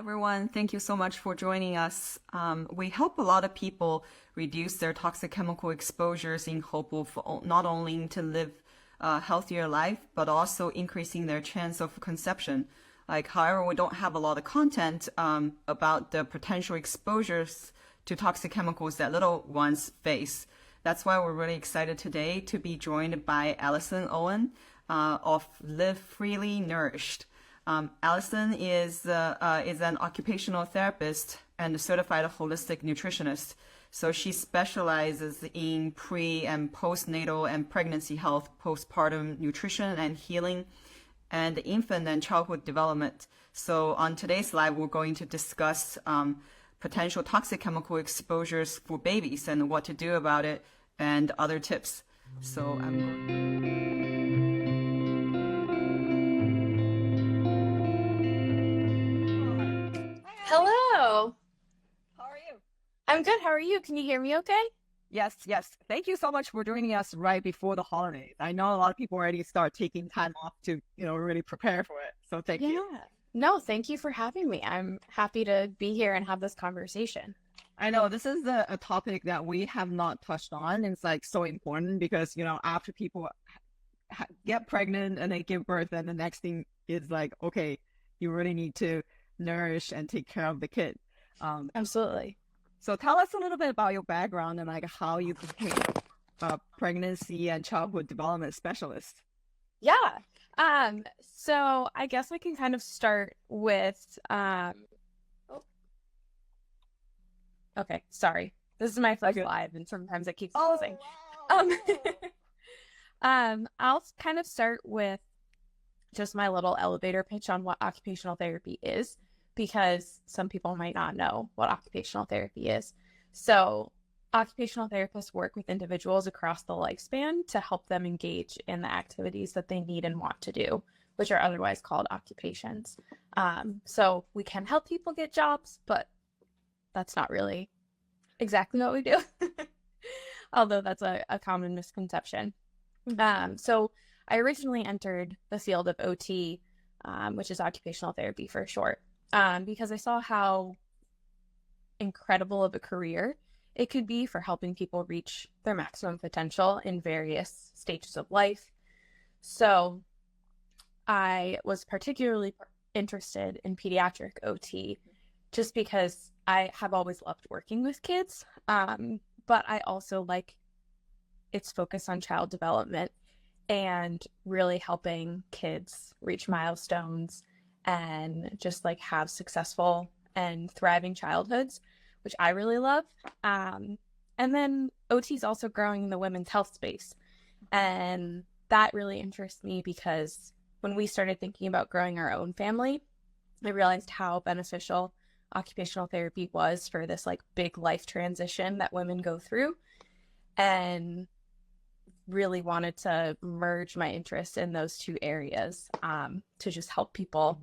everyone. Thank you so much for joining us. We help a lot of people reduce their toxic chemical exposures in hope of not only to live a healthier life, but also increasing their chance of conception. However, we don't have a lot of content about the potential exposures to toxic chemicals that little ones face. That's why we're really excited today to be joined by Allyson Owen of Live Freely Nourished. Allyson is an occupational therapist and a certified holistic nutritionist. So she specializes in pre and postnatal and pregnancy health, postpartum nutrition and healing, and infant and childhood development. So on today's live, we're going to discuss potential toxic chemical exposures for babies and what to do about it and other tips. So I'm going. Hello. How are you? I'm good. How are you? Can you hear me okay? Yes, yes. Thank you so much for joining us right before the holidays. I know a lot of people already start taking time off to, really prepare for it. So thank you. No, thank you for having me. I'm happy to be here and have this conversation. I know this is a topic that we have not touched on. It's like so important because, after people get pregnant and they give birth, and the next thing is like, okay, you really need to nourish and take care of the kid. Absolutely. So tell us a little bit about your background and like how you became a pregnancy and childhood development specialist. Yeah. So I guess I can kind of start with okay, sorry. This is my first live and sometimes it keeps pausing. Wow. I'll kind of start with just my little elevator pitch on what occupational therapy is, because some people might not know what occupational therapy is. So occupational therapists work with individuals across the lifespan to help them engage in the activities that they need and want to do, which are otherwise called occupations. So we can help people get jobs, but that's not really exactly what we do, although that's a common misconception. So I originally entered the field of OT, which is occupational therapy for short, because I saw how incredible of a career it could be for helping people reach their maximum potential in various stages of life. So I was particularly interested in pediatric OT just because I have always loved working with kids, but I also like its focus on child development and really helping kids reach milestones and just like have successful and thriving childhoods, which I really love. And then OT is also growing in the women's health space. And that really interests me because when we started thinking about growing our own family, I realized how beneficial occupational therapy was for this like big life transition that women go through, and really wanted to merge my interest in those two areas to just help people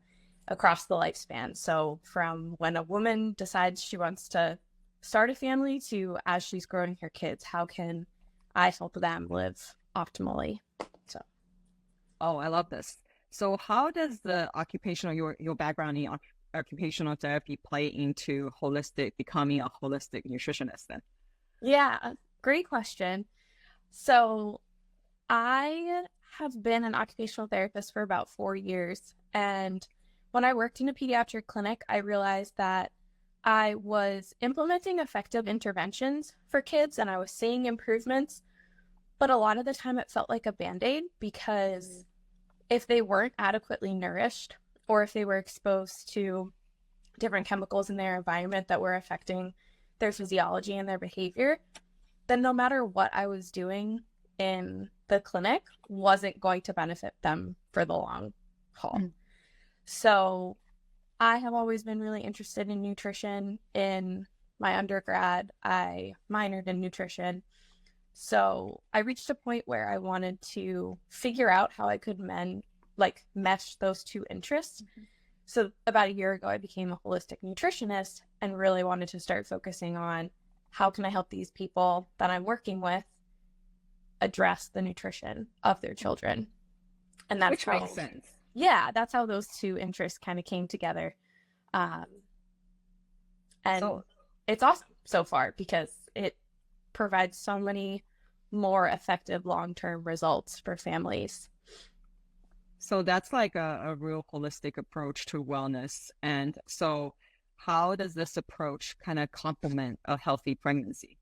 across the lifespan. So from when a woman decides she wants to start a family to as she's growing her kids, how can I help them live optimally? So. Oh, I love this. So how does the occupational, your background in occupational therapy play into becoming a holistic nutritionist then? Yeah, great question. So I have been an occupational therapist for about 4 years. And when I worked in a pediatric clinic, I realized that I was implementing effective interventions for kids and I was seeing improvements. But a lot of the time it felt like a Band-Aid, because if they weren't adequately nourished or if they were exposed to different chemicals in their environment that were affecting their physiology and their behavior, then no matter what I was doing in the clinic wasn't going to benefit them for the long haul. So I have always been really interested in nutrition. In my undergrad, I minored in nutrition. So I reached a point where I wanted to figure out how I could mesh those two interests. So about a year ago, I became a holistic nutritionist and really wanted to start focusing on how can I help these people that I'm working with address the nutrition of their children. And that's Which makes sense. Yeah, that's how those two interests kind of came together. And So it's awesome so far because it provides so many more effective long-term results for families. So that's like a real holistic approach to wellness. And so how does this approach kind of complement a healthy pregnancy?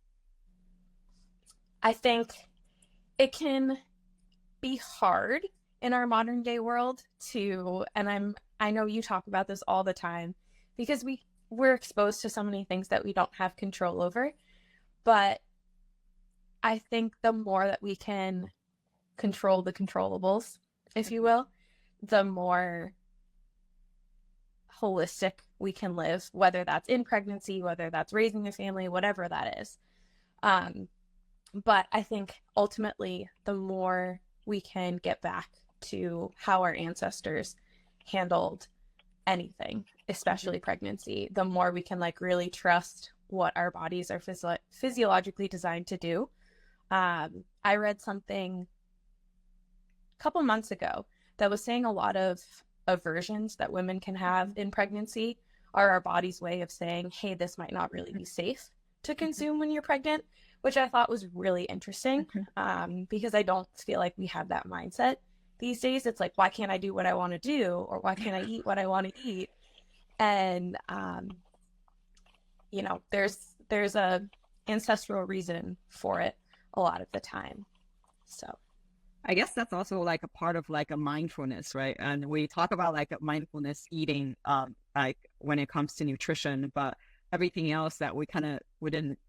I think it can be hard in our modern day world to, and I know you talk about this all the time because we're exposed to so many things that we don't have control over. But I think the more that we can control the controllables, if you will, the more holistic we can live, whether that's in pregnancy, whether that's raising a family, whatever that is. But I think ultimately, the more we can get back to how our ancestors handled anything, especially pregnancy, the more we can like really trust what our bodies are physiologically designed to do. I read something a couple months ago that was saying a lot of aversions that women can have in pregnancy are our body's way of saying, hey, this might not really be safe to consume when you're pregnant, which I thought was really interesting, because I don't feel like we have that mindset these days. It's like, why can't I do what I want to do? Or why can't I eat what I want to eat? And, there's a ancestral reason for it a lot of the time. So I guess that's also like a part of like a mindfulness, right? And we talk about like a mindfulness eating, like when it comes to nutrition, but everything else that we didn't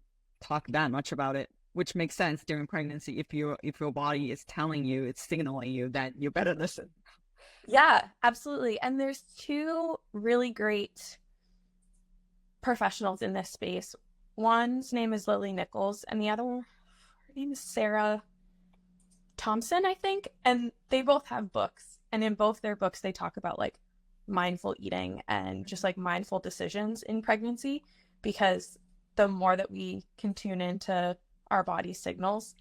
talk that much about it, which makes sense during pregnancy. If your body is telling you, it's signaling you that you better listen. yeah, absolutely. And there's two really great professionals in this space. One's name is Lily Nichols, and the other one, her name is Sarah Thompson, I think. And they both have books. And in both their books, they talk about like mindful eating and just like mindful decisions in pregnancy, because the more that we can tune into our body signals,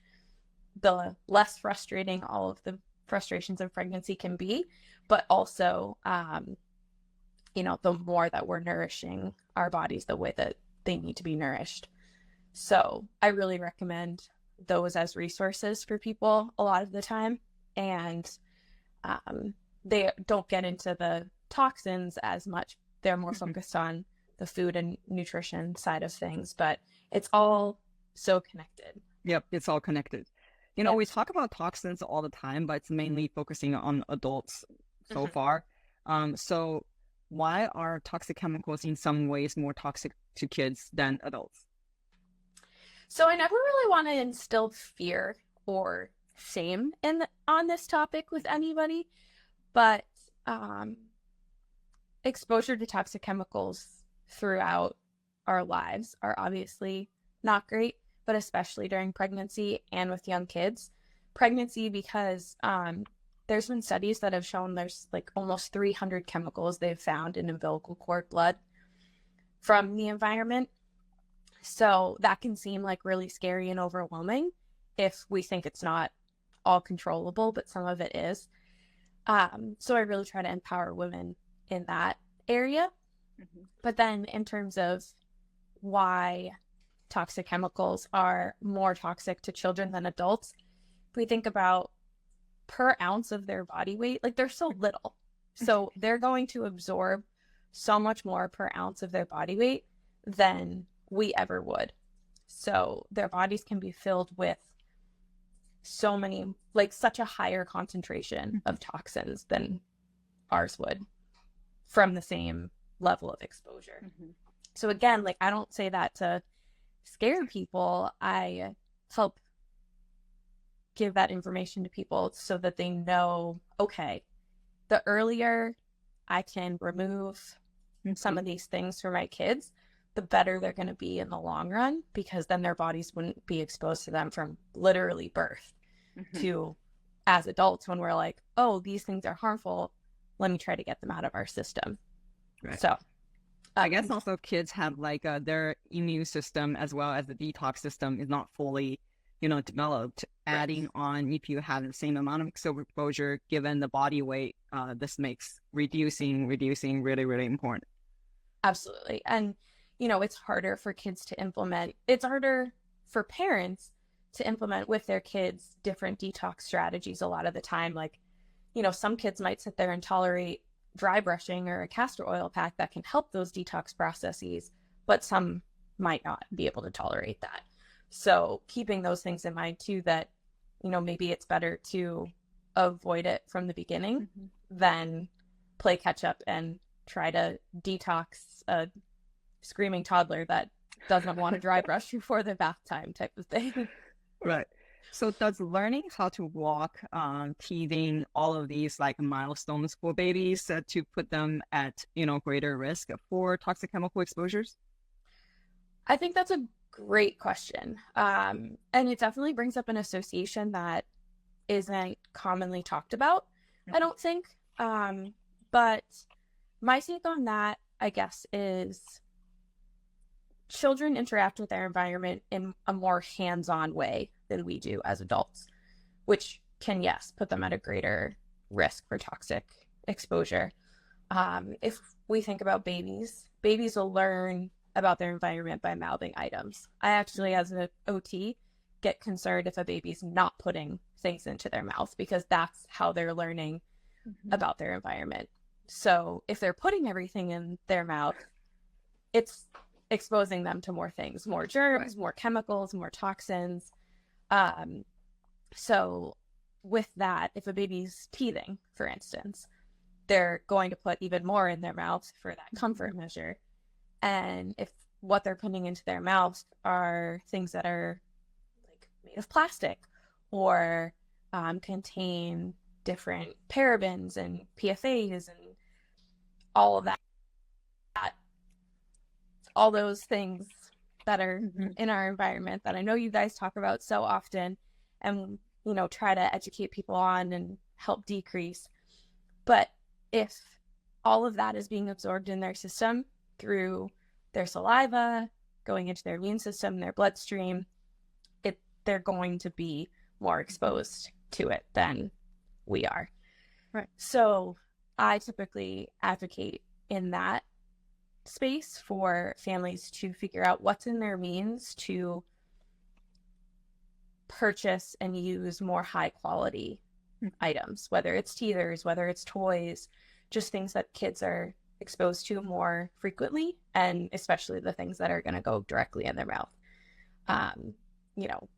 the less frustrating all of the frustrations of pregnancy can be, but also, the more that we're nourishing our bodies the way that they need to be nourished. So I really recommend those as resources for people a lot of the time. And they don't get into the toxins as much. They're more focused on the food and nutrition side of things, but it's all so connected. Yep, it's all connected. We talk about toxins all the time, but it's mainly focusing on adults so far. So why are toxic chemicals in some ways more toxic to kids than adults? So I never really want to instill fear or shame on this topic with anybody, but exposure to toxic chemicals throughout our lives are obviously not great, but especially during pregnancy and with young kids. Pregnancy, because there's been studies that have shown there's like almost 300 chemicals they've found in umbilical cord blood from the environment. So that can seem like really scary and overwhelming if we think it's not all controllable, but some of it is. So I really try to empower women in that area. But then in terms of why toxic chemicals are more toxic to children than adults, if we think about per ounce of their body weight, like they're so little. So they're going to absorb so much more per ounce of their body weight than we ever would. So their bodies can be filled with so many, like such a higher concentration of toxins than ours would from the same level of exposure. So again, like I don't say that to scare people. I help give that information to people so that they know, okay, the earlier I can remove some of these things for my kids, the better they're going to be in the long run, because then their bodies wouldn't be exposed to them from literally birth to as adults when we're like, oh, these things are harmful. Let me try to get them out of our system. Right. So I guess also kids have like their immune system as well as the detox system is not fully, developed. Adding on, if you have the same amount of exposure given the body weight, this makes reducing really, really important. Absolutely. And, it's harder for kids to implement. It's harder for parents to implement with their kids different detox strategies a lot of the time. Like, some kids might sit there and tolerate dry brushing or a castor oil pack that can help those detox processes, but some might not be able to tolerate that. So keeping those things in mind too, that, maybe it's better to avoid it from the beginning than play catch up and try to detox a screaming toddler that doesn't want to dry brush before the bath time type of thing. Right. So does learning how to walk, teething, all of these like milestones for babies to put them at, greater risk for toxic chemical exposures? I think that's a great question. And it definitely brings up an association that isn't commonly talked about, I don't think. But my take on that, I guess, is children interact with their environment in a more hands-on way than we do as adults, which can, yes, put them at a greater risk for toxic exposure. If we think about babies will learn about their environment by mouthing items. I actually, as an OT, get concerned if a baby's not putting things into their mouth, because that's how they're learning about their environment. So if they're putting everything in their mouth, it's exposing them to more things, more germs, more chemicals, more toxins. So with that, if a baby's teething, for instance, they're going to put even more in their mouth for that comfort measure. And if what they're putting into their mouth are things that are like made of plastic or contain different parabens and PFAs and all of that, all those things that are in our environment that I know you guys talk about so often and, try to educate people on and help decrease. But if all of that is being absorbed in their system through their saliva, going into their immune system, their bloodstream, they're going to be more exposed to it than we are. Right. So I typically advocate in that space for families to figure out what's in their means to purchase and use more high quality items, whether it's teethers, whether it's toys, just things that kids are exposed to more frequently, and especially the things that are going to go directly in their mouth.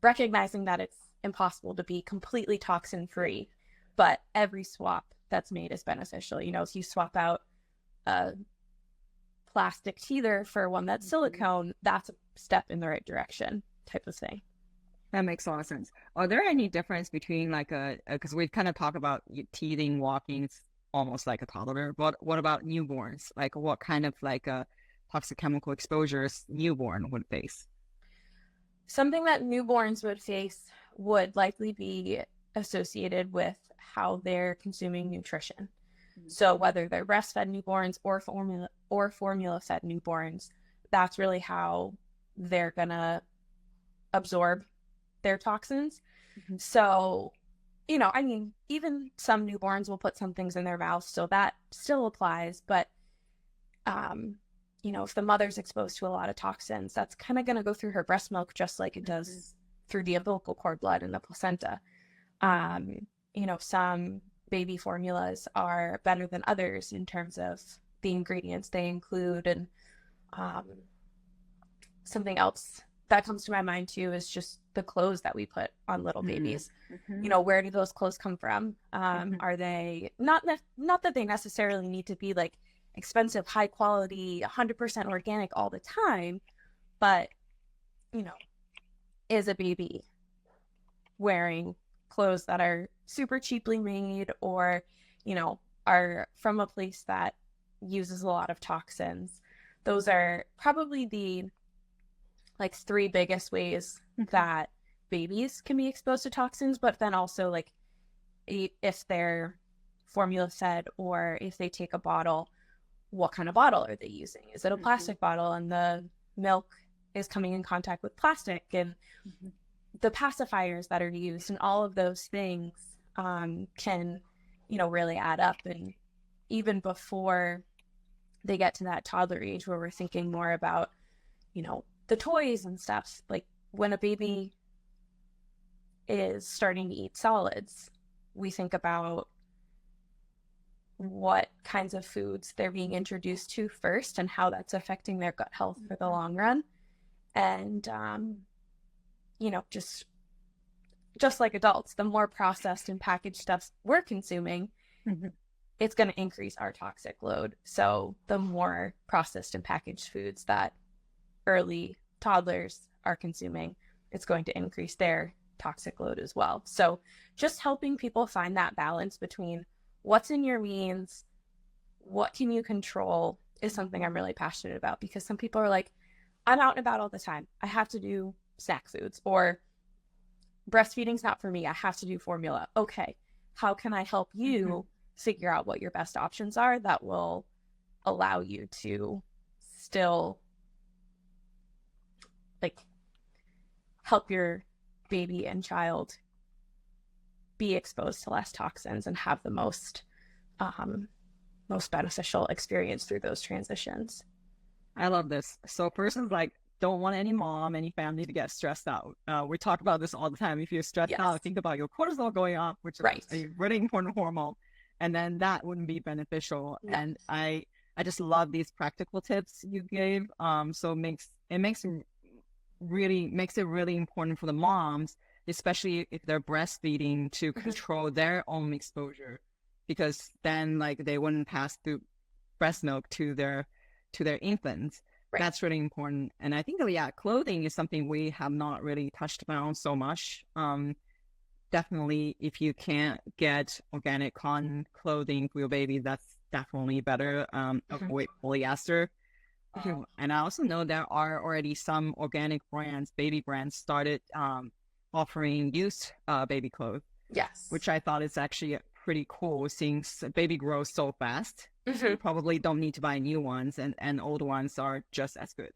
Recognizing that it's impossible to be completely toxin free, but every swap that's made is beneficial. If you swap out a plastic teether for one that's silicone, that's a step in the right direction type of thing. That makes a lot of sense. Are there any difference between because we kind of talk about teething, walking, it's almost like a toddler, but what about newborns? Like what kind of toxic chemical exposures newborn would face? Something that newborns would face would likely be associated with how they're consuming nutrition. So whether they're breastfed newborns or formula-fed newborns, that's really how they're gonna absorb their toxins. So, even some newborns will put some things in their mouth, so that still applies. But, if the mother's exposed to a lot of toxins, that's kind of gonna go through her breast milk just like it does through the umbilical cord blood and the placenta. Some baby formulas are better than others in terms of the ingredients they include. And something else that comes to my mind too is just the clothes that we put on little babies. Where do those clothes come from? Are they not that they necessarily need to be like expensive, high quality, 100% organic all the time, but is a baby wearing clothes that are super cheaply made or are from a place that uses a lot of toxins? Those are probably the three biggest ways that babies can be exposed to toxins. But then also if they're formula fed or if they take a bottle, what kind of bottle are they using? Is it a plastic bottle and the milk is coming in contact with plastic, and the pacifiers that are used and all of those things can really add up. And even before they get to that toddler age where we're thinking more about the toys and stuff. Like when a baby is starting to eat solids, we think about what kinds of foods they're being introduced to first and how that's affecting their gut health for the long run. And, just like adults, the more processed and packaged stuff we're consuming, it's going to increase our toxic load. So the more processed and packaged foods that early toddlers are consuming, it's going to increase their toxic load as well. So just helping people find that balance between what's in your means, what can you control, is something I'm really passionate about, because some people are like, I'm out and about all the time, I have to do snack foods, or breastfeeding's not for me, I have to do formula. Okay, how can I help you figure out what your best options are that will allow you to still help your baby and child be exposed to less toxins and have the most beneficial experience through those transitions. I love this. So person's like, don't want any mom, any family to get stressed out. We talk about this all the time. If you're stressed out, think about your cortisol going up, which is a really important hormone, and then that wouldn't be beneficial. No. And I just love these practical tips you gave. So it makes it really important for the moms, especially if they're breastfeeding, to control their own exposure, because then they wouldn't pass through breast milk to their infants. Right. That's really important. And I think, clothing is something we have not really touched on so much. Definitely, if you can't get organic cotton clothing for your baby, that's definitely better. Avoid polyester. And I also know there are already some organic brands, baby brands, started offering used baby clothes. Yes. Which I thought is actually pretty cool, since baby grows so fast. You probably don't need to buy new ones, and old ones are just as good.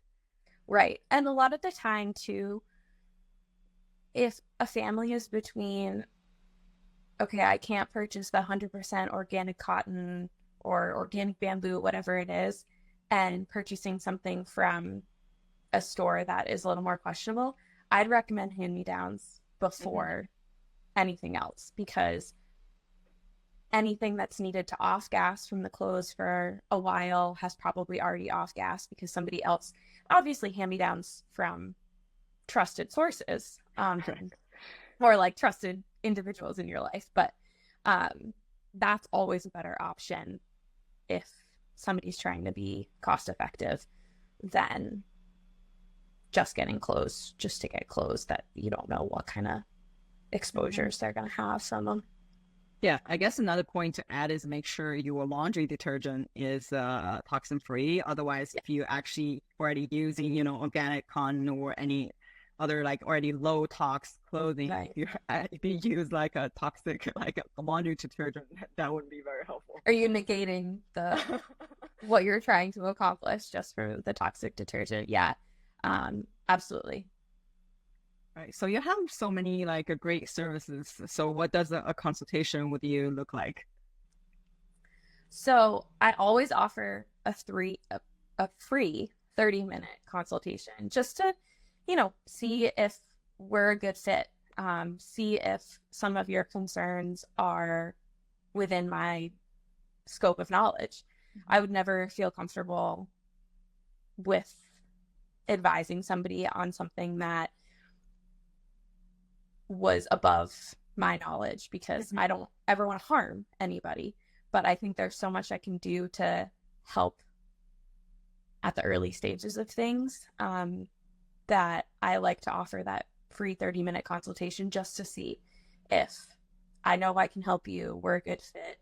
Right. And a lot of the time too, if a family is between, okay, I can't purchase the 100% organic cotton or organic bamboo, whatever it is, and purchasing something from a store that is a little more questionable, I'd recommend hand-me-downs before anything else, because anything that's needed to off-gas from the clothes for a while has probably already off-gas because somebody else, obviously hand-me-downs from trusted sources, or trusted individuals in your life. But that's always a better option if somebody's trying to be cost-effective than just getting clothes just to get clothes that you don't know what kind of exposures they're going to have from them. Yeah, I guess another point to add is make sure your laundry detergent is toxin-free. Otherwise, if you actually already using, organic cotton or any other already low tox clothing, if you use a toxic a laundry detergent, that wouldn't be very helpful. Are you negating what you're trying to accomplish just for the toxic detergent? Yeah, absolutely. Right. So you have so many great services. So what does a consultation with you look like? So I always offer a free 30-minute consultation just to, see if we're a good fit, see if some of your concerns are within my scope of knowledge. I would never feel comfortable with advising somebody on something that was above my knowledge, because I don't ever want to harm anybody, but I think there's so much I can do to help at the early stages of things, that I like to offer that free 30-minute consultation just to see if I know I can help you, we're a good fit.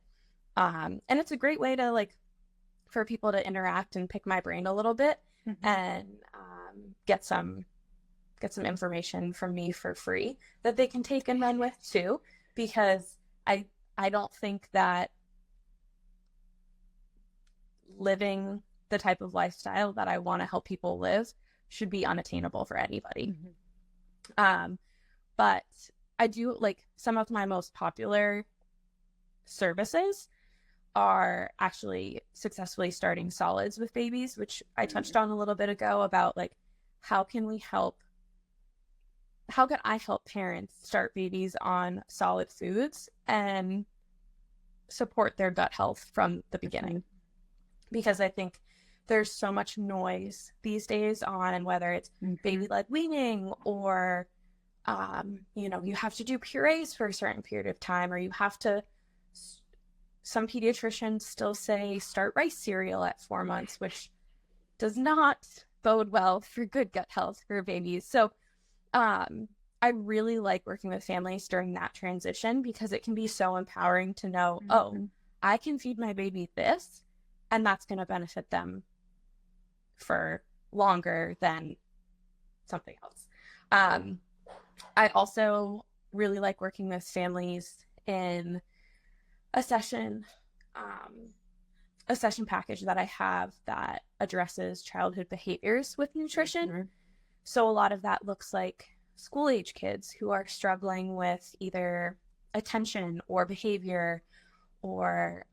And it's a great way to for people to interact and pick my brain a little bit, and get some information from me for free that they can take and run with too, because I don't think that living the type of lifestyle that I want to help people live should be unattainable for anybody. But I do some of my most popular services are actually successfully starting solids with babies, which I touched on a little bit ago about how can I help parents start babies on solid foods and support their gut health from the beginning? Because I think there's so much noise these days on whether it's baby-led weaning or, you have to do purees for a certain period of time, or some pediatricians still say start rice cereal at 4 months, which does not bode well for good gut health for babies. So I really like working with families during that transition because it can be so empowering to know, oh, I can feed my baby this, and that's going to benefit them for longer than something else. I also really like working with families in a session package that I have that addresses childhood behaviors with nutrition. So a lot of that looks like school age kids who are struggling with either attention or behavior or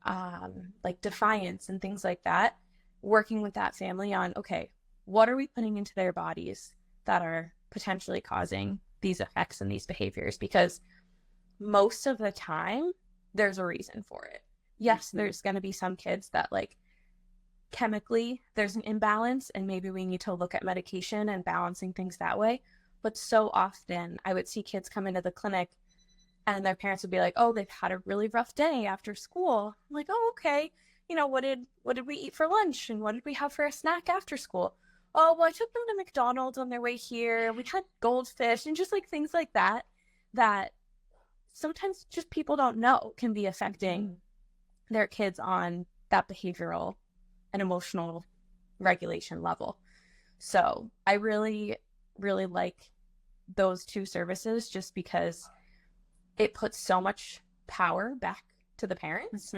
like defiance and things like that, working with that family on, okay, what are we putting into their bodies that are potentially causing these effects and these behaviors? Because most of the time, there's a reason for it. Yes, there's going to be some kids that like chemically there's an imbalance and maybe we need to look at medication and balancing things that way. But so often I would see kids come into the clinic and their parents would be like, oh, they've had a really rough day after school. I'm like, oh, okay. What did we eat for lunch? And what did we have for a snack after school? Oh, well, I took them to McDonald's on their way here. We had goldfish and just like things like that sometimes just people don't know can be affecting their kids on that behavioral and emotional regulation level. So I really, really like those two services just because it puts so much power back to the parents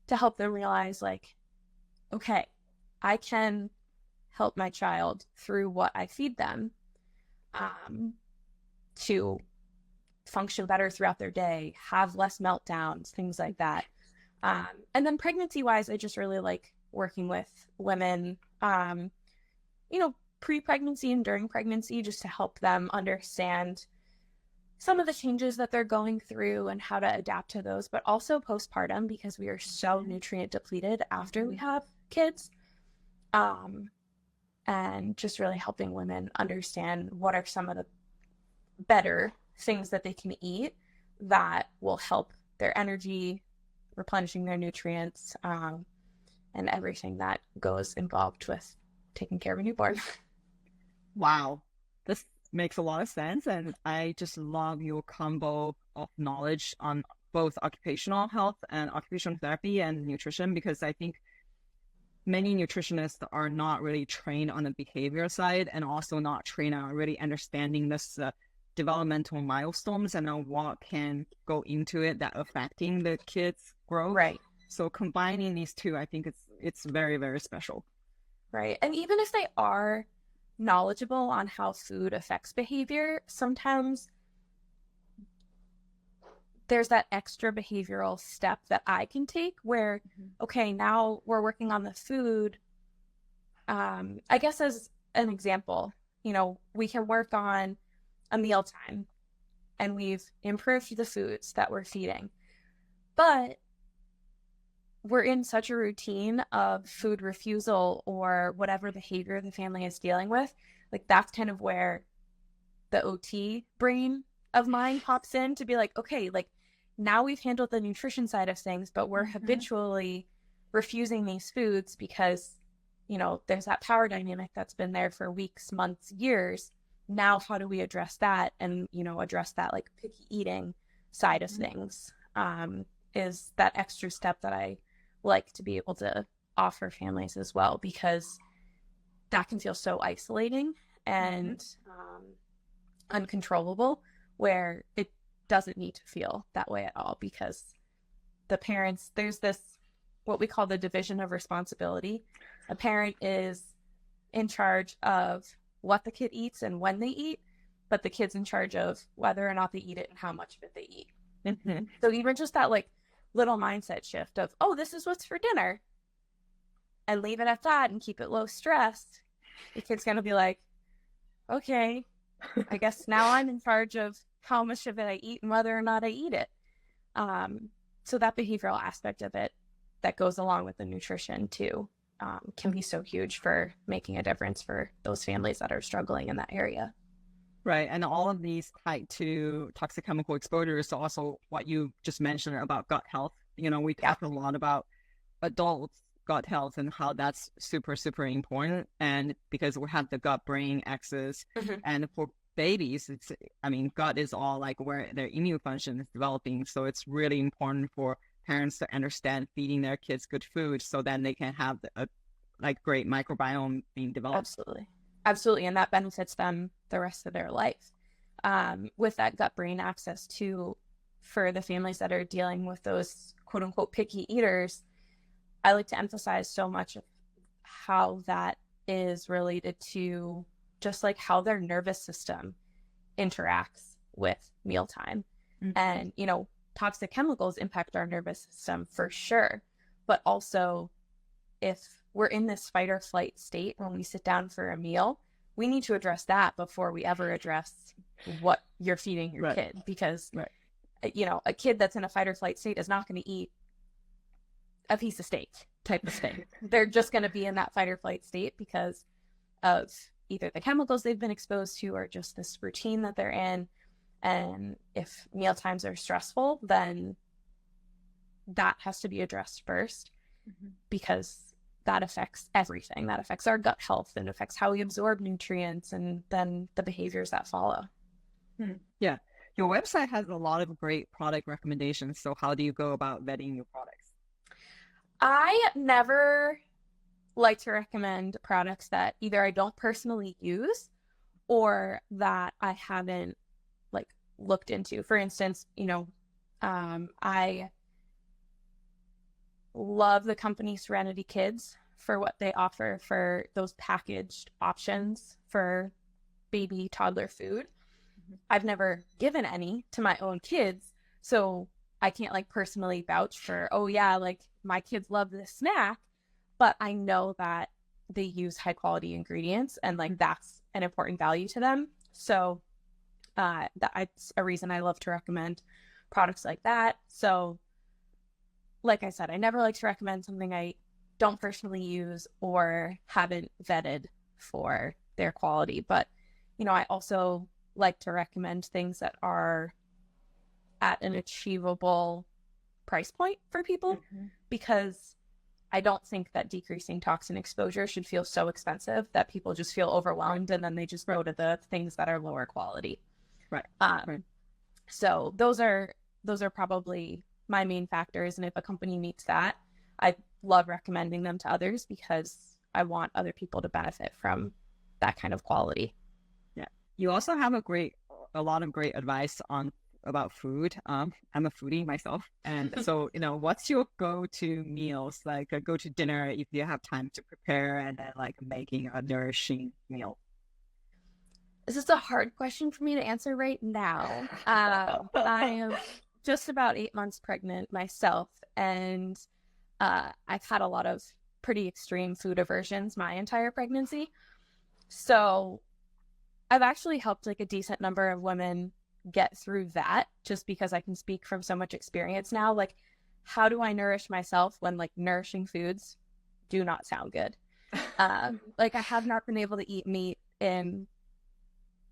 to help them realize like, okay, I can help my child through what I feed them to function better throughout their day, have less meltdowns, things like that. And then pregnancy-wise, I just really like working with women, pre-pregnancy and during pregnancy, just to help them understand some of the changes that they're going through and how to adapt to those, but also postpartum because we are so nutrient depleted after we have kids. And just really helping women understand what are some of the better things that they can eat that will help their energy, replenishing their nutrients, and everything that goes involved with taking care of a newborn. Wow, this makes a lot of sense, and I just love your combo of knowledge on both occupational health and occupational therapy and nutrition, because I think many nutritionists are not really trained on the behavior side and also not trained on really understanding this developmental milestones and what can go into it that affecting the kids' growth. Right. So combining these two, I think it's very, very special. Right. And even if they are knowledgeable on how food affects behavior, sometimes there's that extra behavioral step that I can take where, okay, now we're working on the food. I guess as an example, we can work on a mealtime and we've improved the foods that we're feeding, but we're in such a routine of food refusal or whatever behavior the family is dealing with. Like that's kind of where the OT brain of mine pops in to be like, okay, like now we've handled the nutrition side of things, but we're habitually refusing these foods because, there's that power dynamic that's been there for weeks, months, years. Now, how do we address that and, address that like picky eating side of things is that extra step that I like to be able to offer families as well, because that can feel so isolating and uncontrollable, where it doesn't need to feel that way at all, because the parents, there's this, what we call the division of responsibility. A parent is in charge of what the kid eats and when they eat, but the kid's in charge of whether or not they eat it and how much of it they eat. So even just that like little mindset shift of, oh, this is what's for dinner, and leave it at that and keep it low stress, the kid's going to be like, okay, I guess now I'm in charge of how much of it I eat and whether or not I eat it. So that behavioral aspect of it that goes along with the nutrition too, can be so huge for making a difference for those families that are struggling in that area. Right. And all of these tied to toxic chemical exposure is also what you just mentioned about gut health. We Yeah. talk a lot about adults' gut health and how that's super, super important. And because we have the gut-brain axis, and for babies, gut is all like where their immune function is developing. So it's really important for parents to understand feeding their kids good food so then they can have a great microbiome being developed. Absolutely. And that benefits them the rest of their life. With that gut brain access too, for the families that are dealing with those quote unquote picky eaters, I like to emphasize so much of how that is related to just like how their nervous system interacts with mealtime. And, toxic chemicals impact our nervous system for sure. But also, if we're in this fight or flight state when we sit down for a meal, we need to address that before we ever address what you're feeding your kid. Because, a kid that's in a fight or flight state is not going to eat a piece of steak type of thing. They're just going to be in that fight or flight state because of either the chemicals they've been exposed to or just this routine that they're in. And if meal times are stressful, then that has to be addressed first, because that affects everything. That affects our gut health and affects how we absorb nutrients and then the behaviors that follow. Yeah. Your website has a lot of great product recommendations. So how do you go about vetting your products? I never like to recommend products that either I don't personally use or that I haven't looked into. For instance, I love the company Serenity Kids for what they offer for those packaged options for baby toddler food. I've never given any to my own kids, so I can't personally vouch for, oh yeah, my kids love this snack, but I know that they use high quality ingredients and that's an important value to them. So that's a reason I love to recommend products like that. So like I said, I never like to recommend something I don't personally use or haven't vetted for their quality. But, I also like to recommend things that are at an achievable price point for people, because I don't think that decreasing toxin exposure should feel so expensive that people just feel overwhelmed and then they just go to the things that are lower quality. Right. So those are probably my main factors. And if a company meets that, I love recommending them to others because I want other people to benefit from that kind of quality. Yeah. You also have a lot of great advice about food. I'm a foodie myself. And so, what's your go-to meals, like a go-to dinner if you have time to prepare and then making a nourishing meal? This is a hard question for me to answer right now. I am just about 8 months pregnant myself, and I've had a lot of pretty extreme food aversions my entire pregnancy. So I've actually helped a decent number of women get through that, just because I can speak from so much experience now. How do I nourish myself when nourishing foods do not sound good? I have not been able to eat meat in,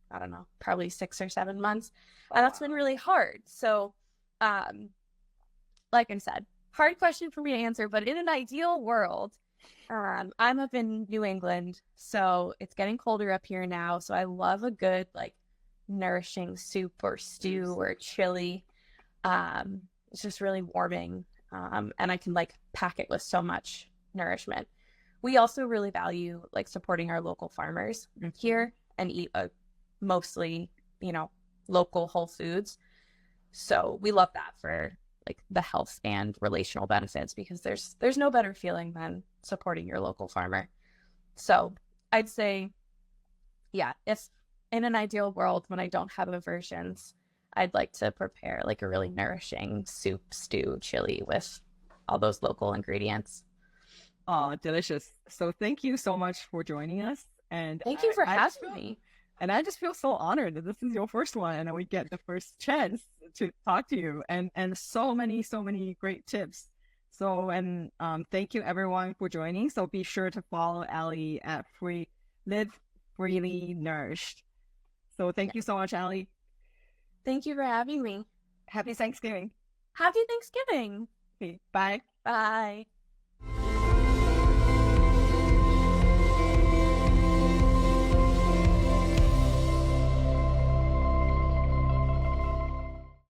I don't know, probably 6 or 7 months. And that's been really hard. So, like I said, hard question for me to answer, but in an ideal world, I'm up in New England, so it's getting colder up here now. So I love a good, nourishing soup or stew or chili. It's just really warming. And I can pack it with so much nourishment. We also really value supporting our local farmers here and eat mostly, local whole foods. So we love that for the health and relational benefits, because there's no better feeling than supporting your local farmer. So I'd say, yeah, if in an ideal world when I don't have aversions, I'd like to prepare a really nourishing soup, stew, chili with all those local ingredients. Oh, delicious. So thank you so much for joining us. And thank you for having me. And I just feel so honored that this is your first one and we get the first chance to talk to you, and so many great tips. So, and thank you everyone for joining. So be sure to follow Ally at Live Freely Nourished. So thank you so much, Ally. Thank you for having me. Happy Thanksgiving. Happy Thanksgiving. Okay, bye. Bye.